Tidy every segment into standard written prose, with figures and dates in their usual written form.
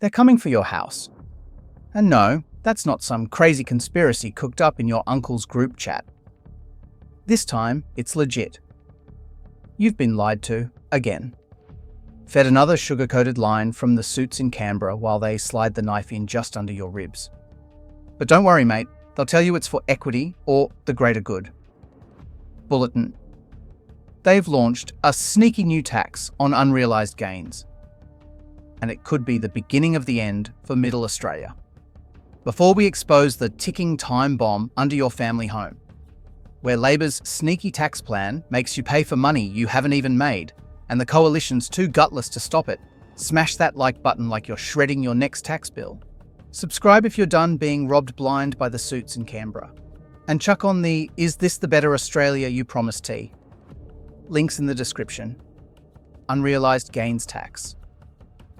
They're coming for your house. And no, that's not some crazy conspiracy cooked up in your uncle's group chat. This time, it's legit. You've been lied to, again. Fed another sugar-coated line from the suits in Canberra while they slide the knife in just under your ribs. But don't worry, mate. They'll tell you it's for equity or the greater good. Bulletin. They've launched a sneaky new tax on unrealised gains. And it could be the beginning of the end for Middle Australia. Before we expose the ticking time bomb under your family home, where Labor's sneaky tax plan makes you pay for money you haven't even made, and the coalition's too gutless to stop it, smash that like button like you're shredding your next tax bill. Subscribe if you're done being robbed blind by the suits in Canberra. And chuck on the "Is this the better Australia you promised" tea. Links in the description. Unrealised gains tax.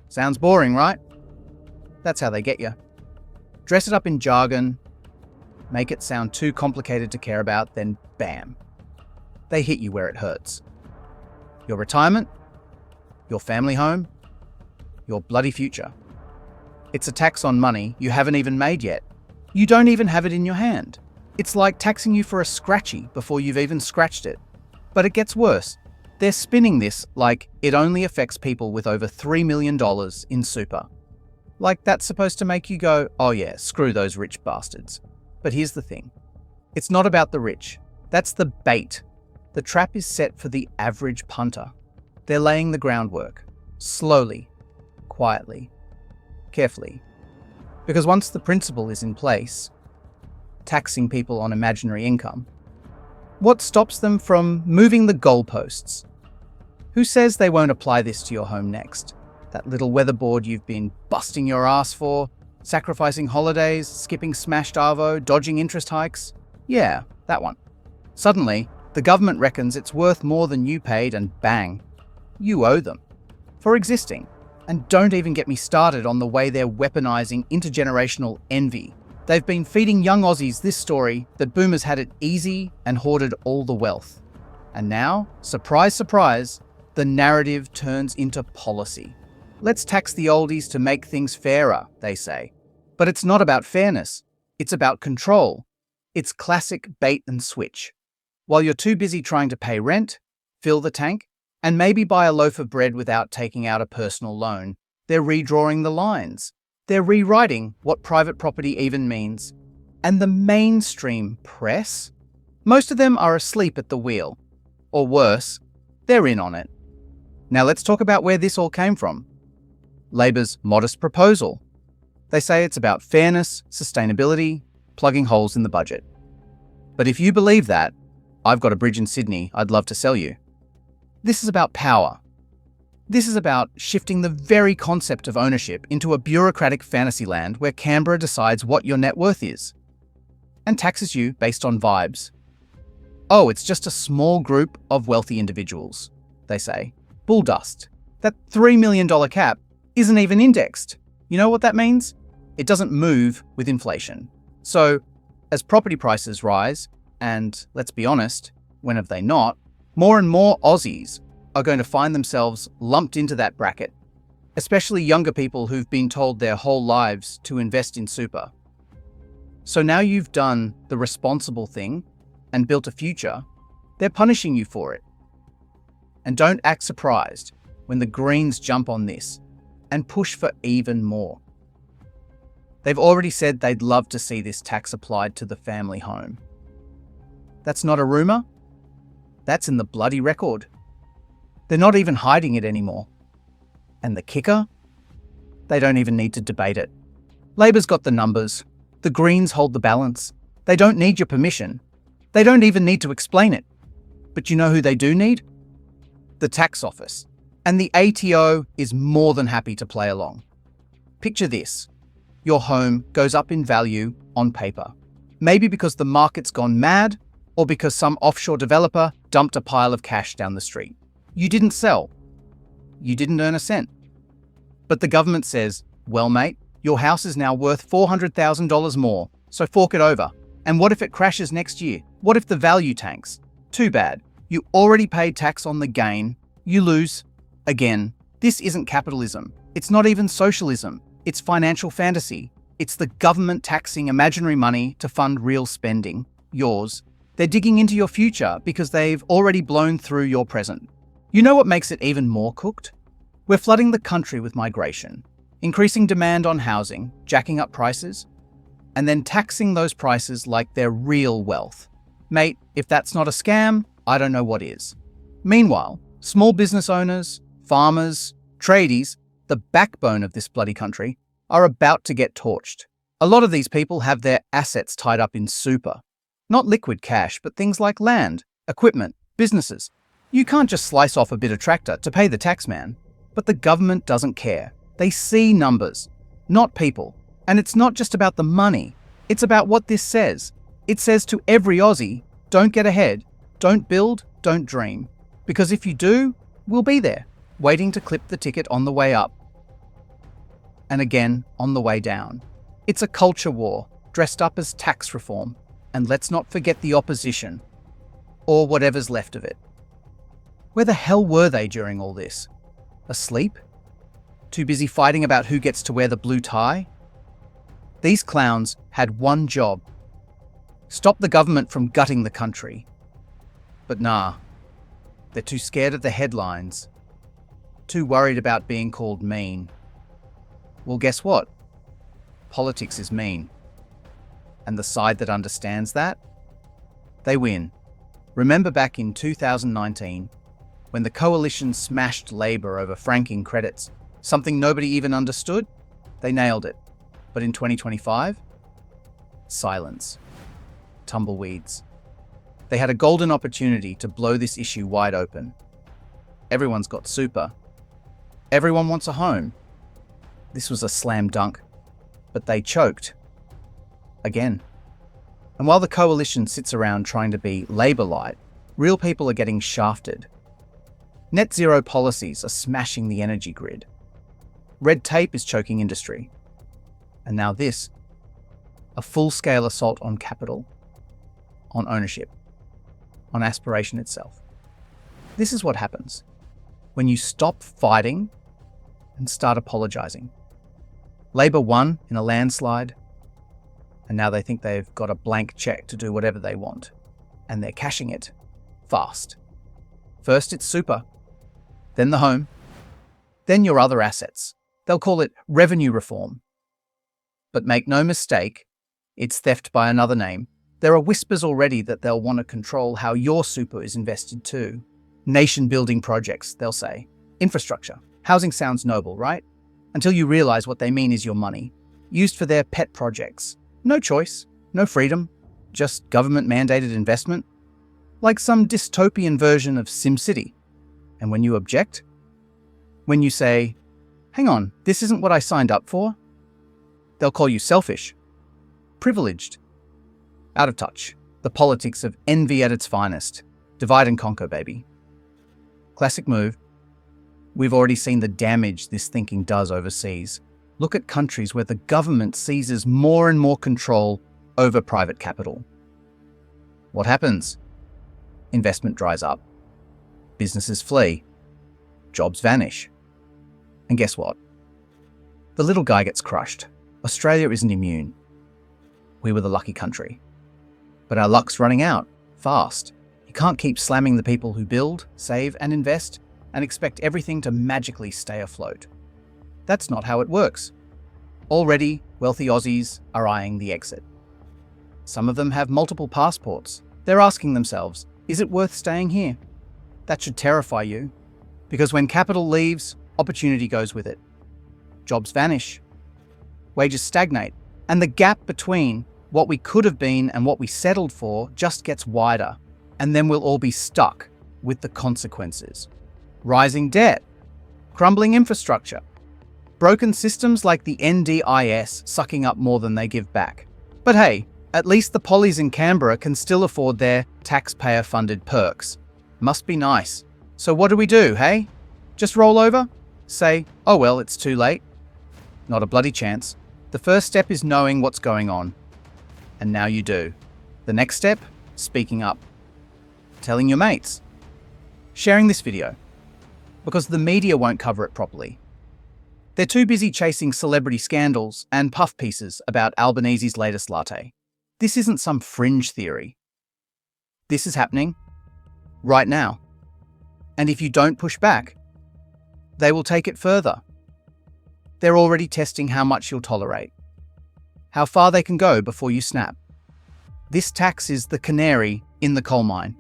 Sounds boring, right? That's how they get you. Dress it up in jargon, make it sound too complicated to care about, then bam. They hit you where it hurts. Your retirement, your family home, your bloody future. It's a tax on money you haven't even made yet. You don't even have it in your hand. It's like taxing you for a scratchy before you've even scratched it. But it gets worse. They're spinning this like it only affects people with over $3 million in super. Like that's supposed to make you go, oh yeah, screw those rich bastards. But here's the thing. It's not about the rich. That's the bait. The trap is set for the average punter. They're laying the groundwork. Slowly, quietly, carefully. Because once the principle is in place, taxing people on imaginary income, what stops them from moving the goalposts? Who says they won't apply this to your home next? That little weatherboard you've been busting your ass for, sacrificing holidays, skipping smashed arvo, dodging interest hikes? Yeah, that one. Suddenly, the government reckons it's worth more than you paid and bang, you owe them. For existing. And don't even get me started on the way they're weaponizing intergenerational envy. They've been feeding young Aussies this story that boomers had it easy and hoarded all the wealth. And now, surprise, surprise, the narrative turns into policy. Let's tax the oldies to make things fairer, they say. But it's not about fairness. It's about control. It's classic bait and switch. While you're too busy trying to pay rent, fill the tank, and maybe buy a loaf of bread without taking out a personal loan, they're redrawing the lines. They're rewriting what private property even means. And the mainstream press? Most of them are asleep at the wheel. Or worse, they're in on it. Now let's talk about where this all came from. Labor's modest proposal. They say it's about fairness, sustainability, plugging holes in the budget. But if you believe that, I've got a bridge in Sydney I'd love to sell you. This is about power. This is about shifting the very concept of ownership into a bureaucratic fantasy land where Canberra decides what your net worth is and taxes you based on vibes. Oh, it's just a small group of wealthy individuals, they say. Bull dust. That $3 million cap isn't even indexed. You know what that means? It doesn't move with inflation. So, as property prices rise, and let's be honest, when have they not, more and more Aussies are going to find themselves lumped into that bracket, especially younger people who've been told their whole lives to invest in super. So now you've done the responsible thing and built a future, they're punishing you for it. And don't act surprised when the Greens jump on this and push for even more. They've already said they'd love to see this tax applied to the family home. That's not a rumour. That's in the bloody record. They're not even hiding it anymore. And the kicker? They don't even need to debate it. Labor's got the numbers. The Greens hold the balance. They don't need your permission. They don't even need to explain it. But you know who they do need? The tax office. And the ATO is more than happy to play along. Picture this. Your home goes up in value on paper. Maybe because the market's gone mad, or because some offshore developer dumped a pile of cash down the street. You didn't sell. You didn't earn a cent. But the government says, well, mate, your house is now worth $400,000 more, so fork it over. And what if it crashes next year? What if the value tanks? Too bad. You already paid tax on the gain. You lose. Again, this isn't capitalism. It's not even socialism. It's financial fantasy. It's the government taxing imaginary money to fund real spending, yours. They're digging into your future because they've already blown through your present. You know what makes it even more cooked? We're flooding the country with migration, increasing demand on housing, jacking up prices, and then taxing those prices like they're real wealth. Mate, if that's not a scam, I don't know what is. Meanwhile, small business owners, farmers, tradies, the backbone of this bloody country, are about to get torched. A lot of these people have their assets tied up in super. Not liquid cash, but things like land, equipment, businesses. You can't just slice off a bit of tractor to pay the tax man. But the government doesn't care. They see numbers, not people. And it's not just about the money. It's about what this says. It says to every Aussie, don't get ahead, don't build, don't dream. Because if you do, we'll be there, waiting to clip the ticket on the way up. And again, on the way down. It's a culture war, dressed up as tax reform. And let's not forget the opposition. Or whatever's left of it. Where the hell were they during all this? Asleep? Too busy fighting about who gets to wear the blue tie? These clowns had one job. Stop the government from gutting the country. But nah, they're too scared of the headlines. Too worried about being called mean. Well, guess what? Politics is mean. And the side that understands that, they win. Remember back in 2019, when the coalition smashed Labor over franking credits, something nobody even understood? They nailed it. But in 2025? Silence. Tumbleweeds. They had a golden opportunity to blow this issue wide open. Everyone's got super. Everyone wants a home. This was a slam dunk. But they choked. Again. And while the coalition sits around trying to be Labor light, real people are getting shafted. Net zero policies are smashing the energy grid. Red tape is choking industry. And now this, a full-scale assault on capital, on ownership, on aspiration itself. This is what happens when you stop fighting and start apologising. Labor won in a landslide, and now they think they've got a blank cheque to do whatever they want, and they're cashing it fast. First it's super, then the home, then your other assets. They'll call it revenue reform. But make no mistake, it's theft by another name. There are whispers already that they'll want to control how your super is invested too. Nation-building projects, they'll say. Infrastructure. Housing sounds noble, right? Until you realise what they mean is your money, used for their pet projects. No choice, no freedom, just government-mandated investment. Like some dystopian version of SimCity. And when you object, when you say, hang on, this isn't what I signed up for, they'll call you selfish, privileged, out of touch. The politics of envy at its finest. Divide and conquer, baby. Classic move. We've already seen the damage this thinking does overseas. Look at countries where the government seizes more and more control over private capital. What happens? Investment dries up. Businesses flee. Jobs vanish. And guess what? The little guy gets crushed. Australia isn't immune. We were the lucky country. But our luck's running out, fast. You can't keep slamming the people who build, save and invest and expect everything to magically stay afloat. That's not how it works. Already, wealthy Aussies are eyeing the exit. Some of them have multiple passports. They're asking themselves, is it worth staying here? That should terrify you, because when capital leaves, opportunity goes with it. Jobs vanish. Wages stagnate, and the gap between what we could have been and what we settled for just gets wider, and then we'll all be stuck with the consequences. Rising debt, crumbling infrastructure, broken systems like the NDIS sucking up more than they give back. But hey, at least the pollies in Canberra can still afford their taxpayer-funded perks. Must be nice. So what do, hey? Just roll over? Say, oh well, it's too late? Not a bloody chance. The first step is knowing what's going on. And now you do. The next step? Speaking up. Telling your mates. Sharing this video. Because the media won't cover it properly. They're too busy chasing celebrity scandals and puff pieces about Albanese's latest latte. This isn't some fringe theory. This is happening right now. And if you don't push back, they will take it further. They're already testing how much you'll tolerate, how far they can go before you snap. This tax is the canary in the coal mine.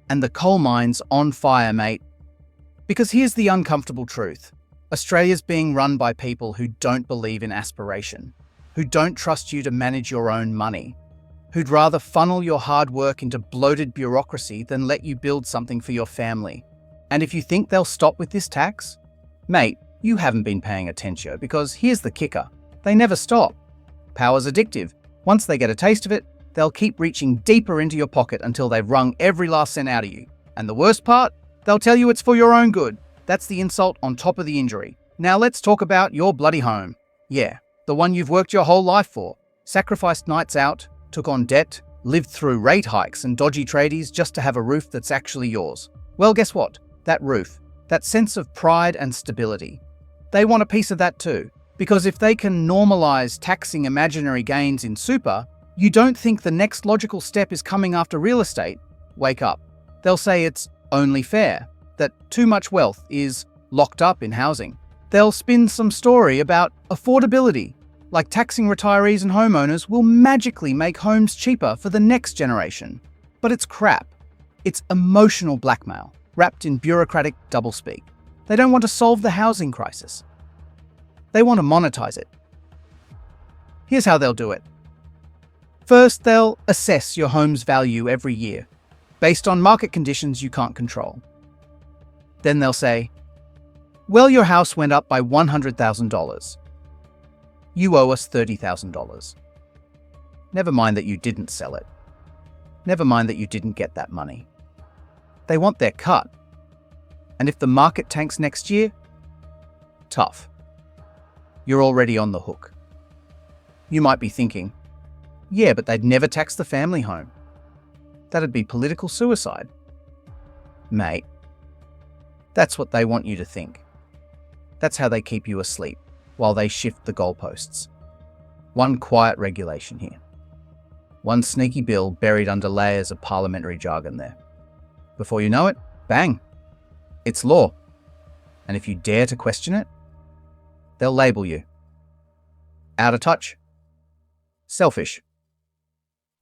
And the coal mine's on fire, mate. Because here's the uncomfortable truth. Australia's being run by people who don't believe in aspiration, who don't trust you to manage your own money, who'd rather funnel your hard work into bloated bureaucracy than let you build something for your family. And if you think they'll stop with this tax, mate, you haven't been paying attention, because here's the kicker. They never stop. Power's addictive. Once they get a taste of it, they'll keep reaching deeper into your pocket until they've wrung every last cent out of you. And the worst part? They'll tell you it's for your own good. That's the insult on top of the injury. Now let's talk about your bloody home. Yeah, the one you've worked your whole life for. Sacrificed nights out, took on debt, lived through rate hikes and dodgy tradies just to have a roof that's actually yours. Well, guess what? That roof, that sense of pride and stability, they want a piece of that too. Because if they can normalize taxing imaginary gains in super, you don't think the next logical step is coming after real estate? Wake up. They'll say it's only fair, that too much wealth is locked up in housing. They'll spin some story about affordability, like taxing retirees and homeowners will magically make homes cheaper for the next generation. But it's crap. It's emotional blackmail, wrapped in bureaucratic doublespeak. They don't want to solve the housing crisis. They want to monetize it. Here's how they'll do it. First, they'll assess your home's value every year, based on market conditions you can't control. Then they'll say, well, your house went up by $100,000. You owe us $30,000. Never mind that you didn't sell it. Never mind that you didn't get that money. They want their cut. And if the market tanks next year, tough. You're already on the hook. You might be thinking, yeah, but they'd never tax the family home. That'd be political suicide. Mate, that's what they want you to think. That's how they keep you asleep, while they shift the goalposts. One quiet regulation here. One sneaky bill buried under layers of parliamentary jargon there. Before you know it, bang, it's law. And if you dare to question it, they'll label you. Out of touch. Selfish.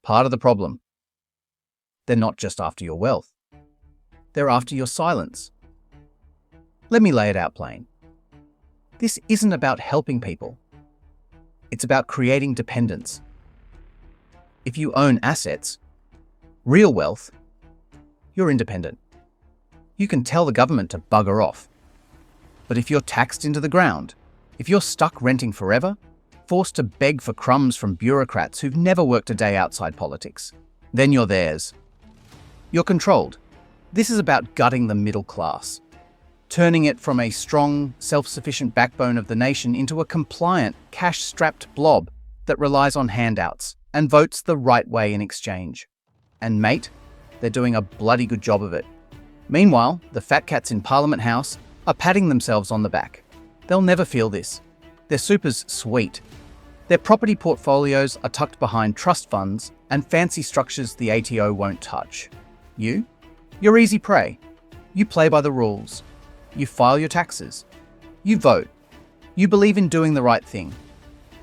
Part of the problem. They're not just after your wealth. They're after your silence. Let me lay it out plain. This isn't about helping people. It's about creating dependence. If you own assets, real wealth, you're independent. You can tell the government to bugger off. But if you're taxed into the ground, if you're stuck renting forever, forced to beg for crumbs from bureaucrats who've never worked a day outside politics, then you're theirs. You're controlled. This is about gutting the middle class, turning it from a strong, self-sufficient backbone of the nation into a compliant, cash-strapped blob that relies on handouts and votes the right way in exchange. And mate, they're doing a bloody good job of it. Meanwhile, the fat cats in Parliament House are patting themselves on the back. They'll never feel this. Their super's sweet. Their property portfolios are tucked behind trust funds and fancy structures the ATO won't touch. You're easy prey. You play by the rules. You file your taxes. You vote. You believe in doing the right thing.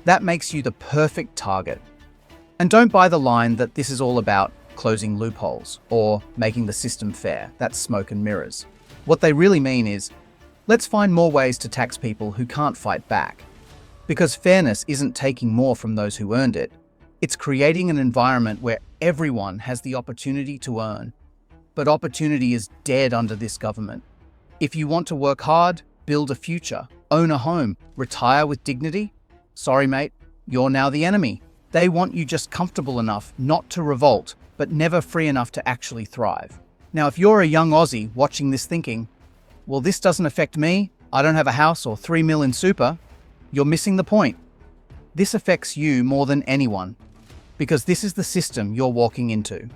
That makes you the perfect target. And don't buy the line that this is all about closing loopholes or making the system fair. That's smoke and mirrors. What they really mean is, let's find more ways to tax people who can't fight back. Because fairness isn't taking more from those who earned it. It's creating an environment where everyone has the opportunity to earn. But opportunity is dead under this government. If you want to work hard, build a future, own a home, retire with dignity, sorry mate, you're now the enemy. They want you just comfortable enough not to revolt, but never free enough to actually thrive. Now, if you're a young Aussie watching this thinking, well, this doesn't affect me, I don't have a house or 3 mil in super, you're missing the point. This affects you more than anyone, because this is the system you're walking into.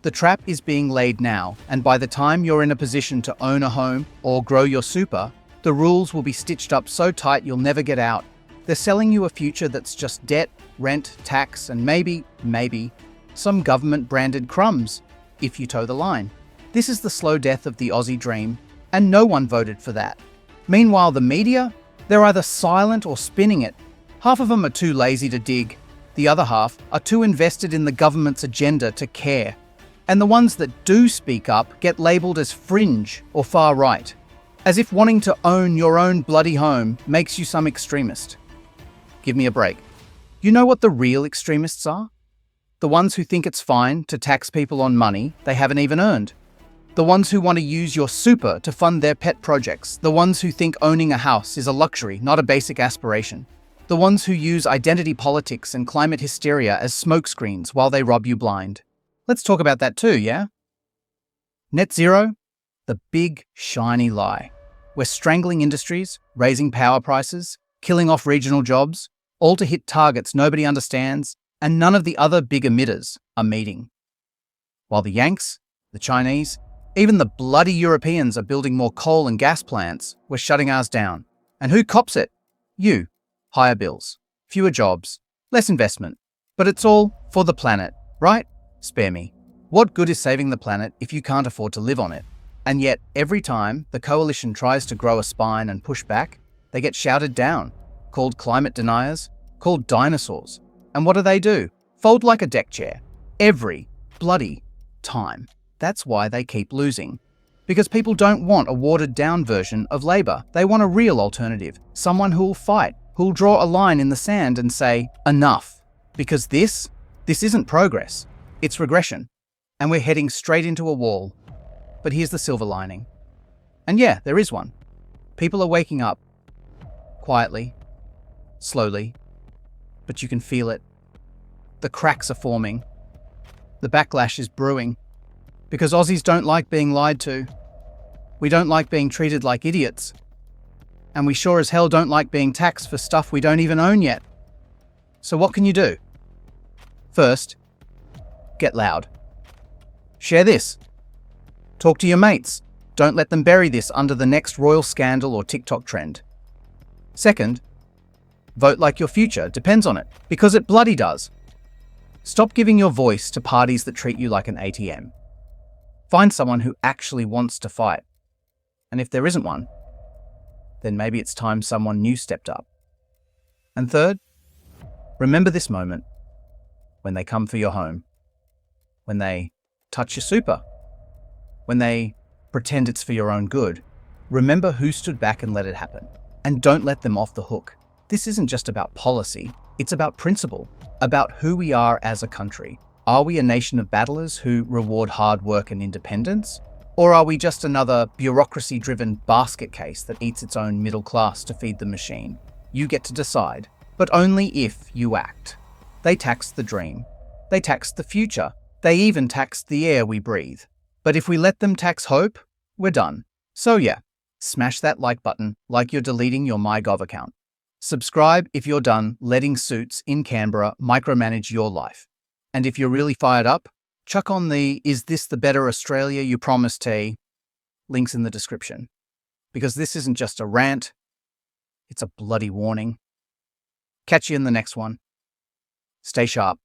The trap is being laid now, and by the time you're in a position to own a home or grow your super, The rules will be stitched up so tight you'll never get out. They're selling you a future that's just debt, rent, tax, and maybe, some government-branded crumbs, if you toe the line. This is the slow death of the Aussie dream, and no one voted for that. Meanwhile, the media, they're either silent or spinning it. Half of them are too lazy to dig. The other half are too invested in the government's agenda to care. And the ones that do speak up get labelled as fringe or far right, as if wanting to own your own bloody home makes you some extremist. Give me a break. You know what the real extremists are? The ones who think it's fine to tax people on money they haven't even earned. The ones who want to use your super to fund their pet projects. The ones who think owning a house is a luxury, not a basic aspiration. The ones who use identity politics and climate hysteria as smokescreens while they rob you blind. Let's talk about that too, yeah? Net zero? The big, shiny lie. We're strangling industries, raising power prices, killing off regional jobs, all to hit targets nobody understands, and none of the other big emitters are meeting. While the Yanks, the Chinese, even the bloody Europeans are building more coal and gas plants, we're shutting ours down. And who cops it? You. Higher bills, fewer jobs, less investment. But it's all for the planet, right? Spare me. What good is saving the planet if you can't afford to live on it? And yet, every time the coalition tries to grow a spine and push back, they get shouted down, called climate deniers, called dinosaurs. And what do? Fold like a deck chair. Every bloody time. That's why they keep losing. Because people don't want a watered-down version of Labour. They want a real alternative. Someone who'll fight, who'll draw a line in the sand and say, enough. Because this isn't progress. It's regression. And we're heading straight into a wall. But here's the silver lining. And yeah, there is one. People are waking up. Quietly. Slowly. But you can feel it. The cracks are forming. The backlash is brewing. Because Aussies don't like being lied to. We don't like being treated like idiots. And we sure as hell don't like being taxed for stuff we don't even own yet. So what can you do? First, get loud. Share this. Talk to your mates. Don't let them bury this under the next royal scandal or TikTok trend. Second, vote like your future depends on it, because it bloody does. Stop giving your voice to parties that treat you like an ATM. Find someone who actually wants to fight. And if there isn't one, then maybe it's time someone new stepped up. And third, remember this moment when they come for your home, when they touch your super, when they pretend it's for your own good. Remember who stood back and let it happen. And don't let them off the hook. This isn't just about policy, it's about principle, about who we are as a country. Are we a nation of battlers who reward hard work and independence? Or are we just another bureaucracy-driven basket case that eats its own middle class to feed the machine? You get to decide, but only if you act. They taxed the dream. They taxed the future. They even taxed the air we breathe. But if we let them tax hope, we're done. So yeah, smash that like button like you're deleting your MyGov account. Subscribe if you're done letting suits in Canberra micromanage your life. And if you're really fired up, chuck on the "Is this the better Australia you promised" tee. Links in the description. Because this isn't just a rant, it's a bloody warning. Catch you in the next one. Stay sharp.